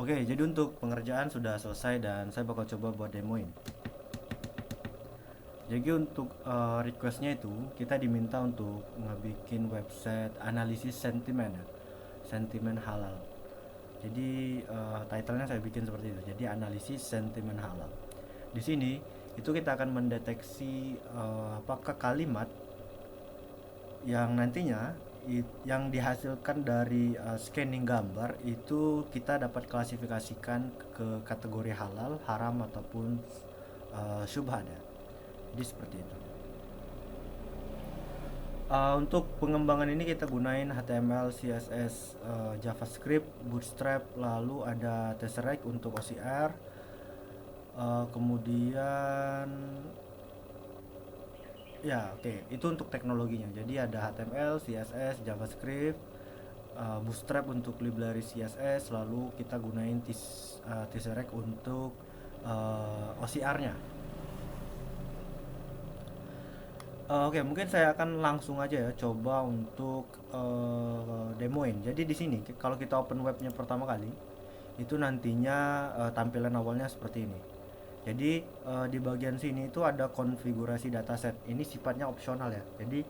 Oke, jadi untuk pengerjaan sudah selesai dan saya bakal coba buat demoin. Jadi untuk requestnya itu kita diminta untuk ngebikin website analisis sentimen ya, sentimen halal. Jadi titlenya saya bikin seperti itu. Jadi analisis sentimen halal. Di sini itu kita akan mendeteksi apakah kalimat yang nantinya yang dihasilkan dari scanning gambar itu kita dapat klasifikasikan ke kategori halal, haram ataupun syubhat ya. Jadi seperti itu. Untuk pengembangan ini kita gunain HTML, CSS, JavaScript, Bootstrap, lalu ada Tesseract untuk OCR, kemudian ya oke itu untuk teknologinya. Jadi ada HTML, CSS, JavaScript, Bootstrap untuk library CSS, lalu kita gunain Tesseract untuk OCR-nya. Oke, mungkin saya akan langsung aja ya coba untuk demoin. Jadi di sini kalau kita open webnya pertama kali, itu nantinya tampilan awalnya seperti ini. Jadi di bagian sini itu ada konfigurasi dataset. Ini sifatnya opsional ya. Jadi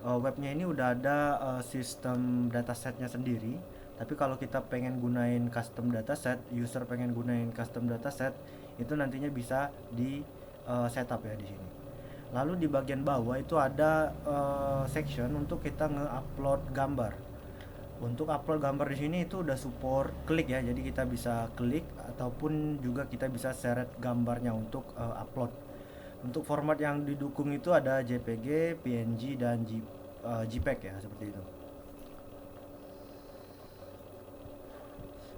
webnya ini udah ada sistem datasetnya sendiri. Tapi kalau kita pengen gunain custom dataset, user pengen gunain custom dataset, itu nantinya bisa di setup ya di sini. Lalu di bagian bawah itu ada section untuk kita nge-upload gambar. Untuk upload gambar di sini itu udah support klik ya. Jadi kita bisa klik ataupun juga kita bisa seret gambarnya untuk upload. Untuk format yang didukung itu ada JPG, PNG dan JPEG ya seperti itu.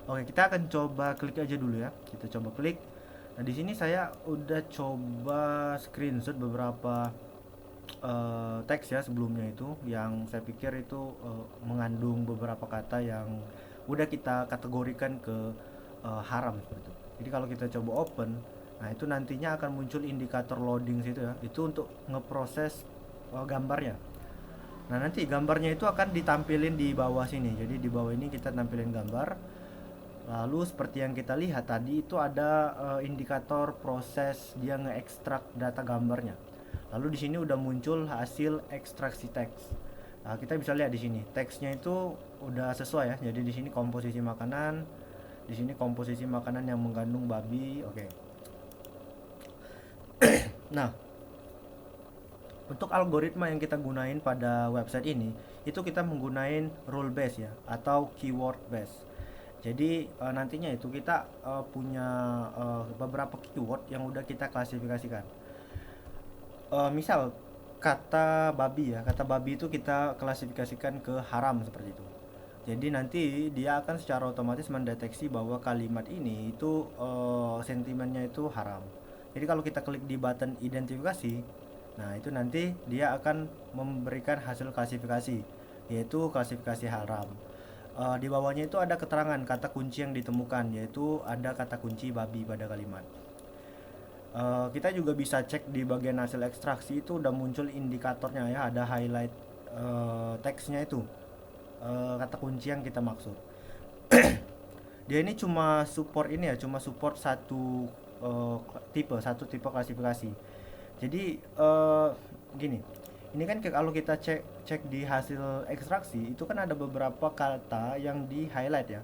Oke, kita akan coba klik aja dulu ya. Kita coba klik. Nah, di sini saya udah coba screenshot beberapa teks ya sebelumnya itu yang saya pikir itu mengandung beberapa kata yang udah kita kategorikan ke haram seperti itu. Jadi kalau kita coba open, nah itu nantinya akan muncul indikator loading situ ya. Itu untuk ngeproses gambarnya. Nah, nanti gambarnya itu akan ditampilin di bawah sini. Jadi di bawah ini kita tampilin gambar. Lalu seperti yang kita lihat tadi itu ada indikator proses dia ngeekstrak data gambarnya. Lalu di sini udah muncul hasil ekstraksi teks. Nah, kita bisa lihat di sini teksnya itu udah sesuai ya. Jadi di sini komposisi makanan, di sini komposisi makanan yang mengandung babi. Oke. Nah, untuk algoritma yang kita gunain pada website ini, itu kita menggunakan rule base ya atau keyword base. Jadi nantinya itu kita punya beberapa keyword yang udah kita klasifikasikan. Misal kata babi ya, kata babi itu kita klasifikasikan ke haram seperti itu. Jadi nanti dia akan secara otomatis mendeteksi bahwa kalimat ini itu sentimennya itu haram. Jadi kalau kita klik di button identifikasi, nah itu nanti dia akan memberikan hasil klasifikasi, yaitu klasifikasi haram. Di bawahnya itu ada keterangan kata kunci yang ditemukan, yaitu ada kata kunci babi pada kalimat. Kita juga bisa cek di bagian hasil ekstraksi itu udah muncul indikatornya ya, ada highlight teksnya itu, kata kunci yang kita maksud. Dia ini cuma support ini ya, cuma support satu tipe klasifikasi. Jadi gini, ini kan kalau kita cek cek di hasil ekstraksi itu kan ada beberapa kata yang di highlight ya.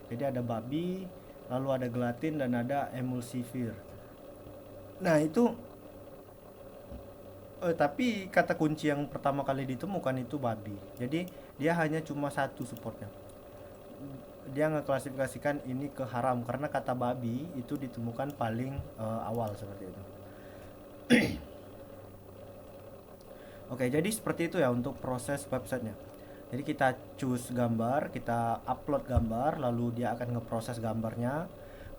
Jadi ada babi, lalu ada gelatin dan ada emulsifir. Nah itu tapi kata kunci yang pertama kali ditemukan itu babi. Jadi dia hanya cuma satu supportnya. Dia ngeklasifikasikan ini ke haram karena kata babi itu ditemukan paling awal seperti itu. Oke, jadi seperti itu ya untuk proses websitenya. Jadi kita choose gambar, kita upload gambar, lalu dia akan ngeproses gambarnya.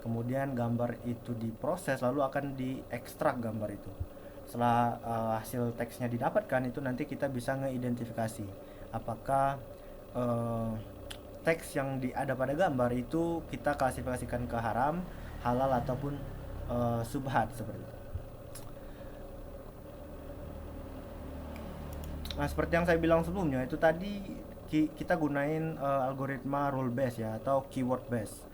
Kemudian gambar itu diproses, lalu akan diekstrak gambar itu. Setelah hasil teksnya didapatkan, itu nanti kita bisa ngeidentifikasi apakah eh, teks yang ada pada gambar itu kita klasifikasikan ke haram, halal ataupun subhat seperti itu. Nah, seperti yang saya bilang sebelumnya, itu tadi kita gunain algoritma rule base ya atau keyword base.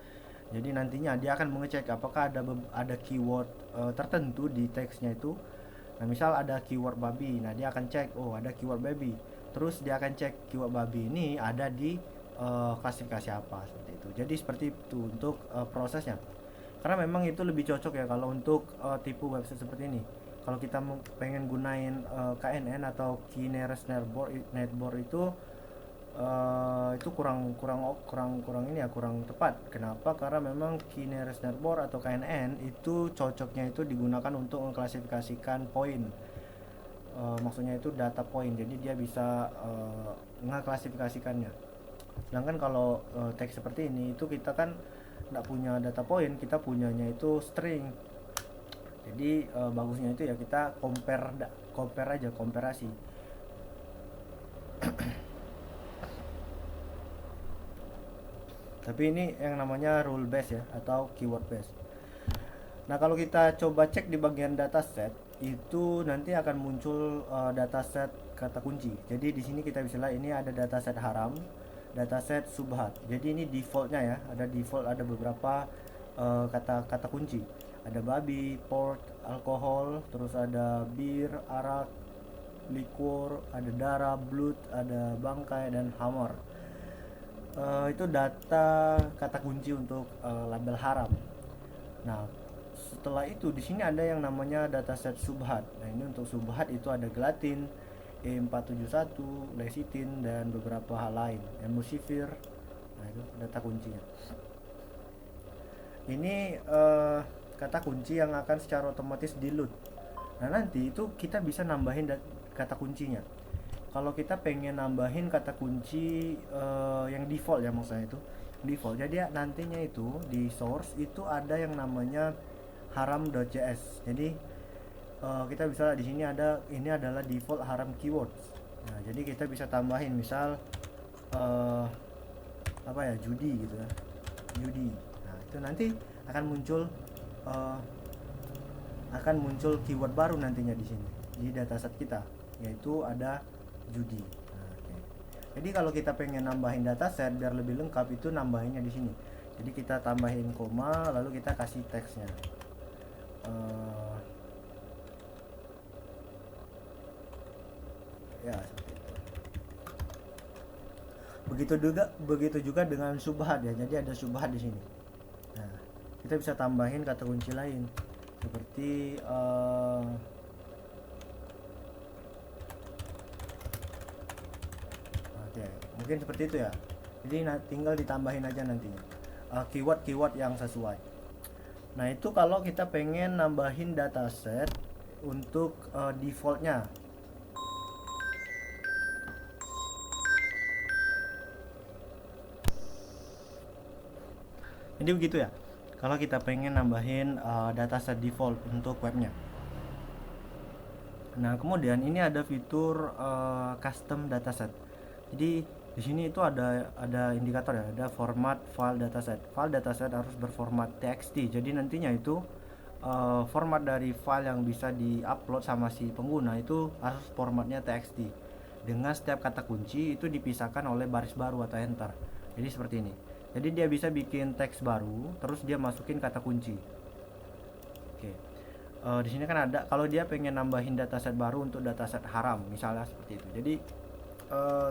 Jadi nantinya dia akan mengecek apakah ada keyword tertentu di teksnya itu. Nah, misal ada keyword babi, nah dia akan cek, oh ada keyword babi. Terus dia akan cek keyword babi ini ada di klasifikasi apa, seperti itu. Jadi seperti itu untuk prosesnya. Karena memang itu lebih cocok ya kalau untuk tipe website seperti ini. Kalau kita pengen gunain KNN atau Key Nearest Neighbor itu itu kurang ini ya, kurang tepat. Kenapa? Karena memang Key Nearest Neighbor atau KNN itu cocoknya itu digunakan untuk mengklasifikasikan poin. Maksudnya itu data point, jadi dia bisa ngeklasifikasikannya. Sedangkan kalau teks seperti ini itu kita kan nggak punya data point, kita punyanya itu string. Jadi bagusnya itu ya kita compare aja, komparasi. Tapi ini yang namanya rule base ya, atau keyword base. Nah, kalau kita coba cek di bagian dataset, itu nanti akan muncul dataset kata kunci. Jadi di sini kita bisa lihat ini ada dataset haram, dataset subhat. Jadi ini defaultnya ya, ada beberapa kata kunci. Ada babi, pork, alkohol, terus ada bir, arak, liquor, ada darah, blood, ada bangkai, dan hammer. Itu data kata kunci untuk label haram. Nah, setelah itu di sini ada yang namanya dataset subhat. Nah, ini untuk subhat itu ada gelatin, E471, lecithin, dan beberapa hal lain, emulsifir. Nah, itu data kuncinya. Ini kata kunci yang akan secara otomatis di load. Nah, nanti itu kita bisa nambahin kata kuncinya. Kalau kita pengen nambahin kata kunci yang default ya, maksudnya itu default. Jadi nantinya itu di source itu ada yang namanya haram.js. Jadi kita bisa di sini ada, ini adalah default haram keywords. Nah, jadi kita bisa tambahin misal apa ya, judi gitu ya, judi. Nah, itu nanti akan uh, muncul keyword baru nantinya di sini di dataset kita, yaitu ada judi. Nah, okay. Jadi kalau kita pengen nambahin dataset biar lebih lengkap itu nambahinnya di sini. Jadi kita tambahin koma lalu kita kasih teksnya. Ya seperti itu. Begitu juga dengan subhat ya. Jadi ada subhat di sini. Nah, kita bisa tambahin kata kunci lain seperti oke, mungkin seperti itu ya. Jadi tinggal ditambahin aja nantinya keyword-keyword yang sesuai. Nah, itu kalau kita pengen nambahin dataset untuk defaultnya. Jadi begitu ya. Kalau kita pengen nambahin dataset default untuk webnya. Nah, kemudian ini ada fitur custom dataset. Jadi di sini itu ada indikator ya, ada format file dataset. File dataset harus berformat txt. Jadi nantinya itu format dari file yang bisa diupload sama si pengguna itu harus formatnya txt. Dengan setiap kata kunci itu dipisahkan oleh baris baru atau enter. Jadi seperti ini. Jadi dia bisa bikin teks baru, terus dia masukin kata kunci. Oke. Di sini kan ada kalau dia pengen nambahin dataset baru untuk dataset haram, misalnya seperti itu. Jadi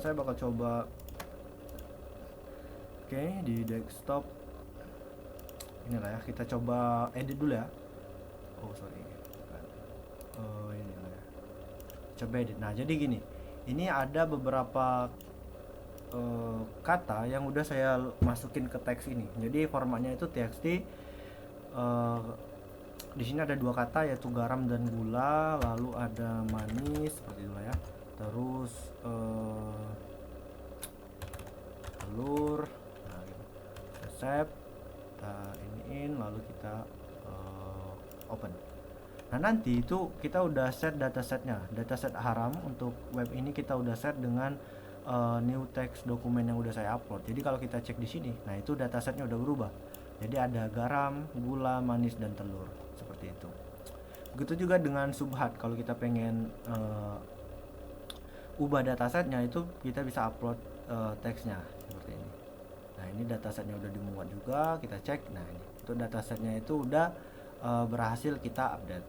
saya bakal coba. Oke, di desktop inilah ya, kita coba edit dulu ya. Oh sorry, ini lah ya. Coba edit. Nah, jadi gini, ini ada beberapa kata yang udah saya masukin ke teks ini. Jadi formatnya itu txt. Di sini ada dua kata yaitu garam dan gula, lalu ada manis seperti itu ya. Terus telur, nah gitu. Resep, kita iniin lalu kita open. Nah, nanti itu kita udah set datasetnya, dataset haram untuk web ini kita udah set dengan new text dokumen yang udah saya upload. Jadi kalau kita cek di sini, nah itu datasetnya udah berubah. Jadi ada garam, gula, manis, dan telur seperti itu. Begitu juga dengan subhat. Kalau kita pengen ubah datasetnya itu kita bisa upload teksnya seperti ini. Nah, ini datasetnya udah dimuat juga, kita cek. Nah, ini untuk datasetnya itu udah berhasil kita update.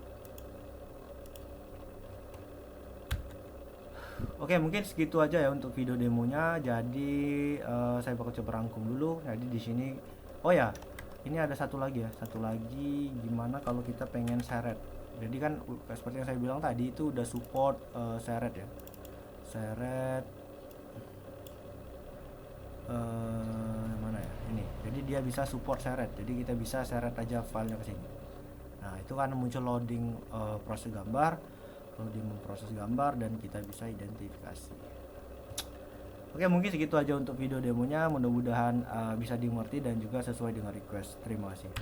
Oke, mungkin segitu aja ya untuk video demonya. Jadi saya bakal coba rangkum dulu. Jadi di sini, oh ya, ini ada satu lagi ya, satu lagi gimana kalau kita pengen seret. Jadi kan seperti yang saya bilang tadi itu udah support seret ya, seret mana ya ini. Jadi dia bisa support seret. Jadi kita bisa seret aja filenya ke sini. Nah, itu kan muncul loading proses gambar, loading memproses gambar, dan kita bisa identifikasi. Oke, mungkin segitu aja untuk video demonya. Mudah-mudahan bisa dimengerti dan juga sesuai dengan request. Terima kasih.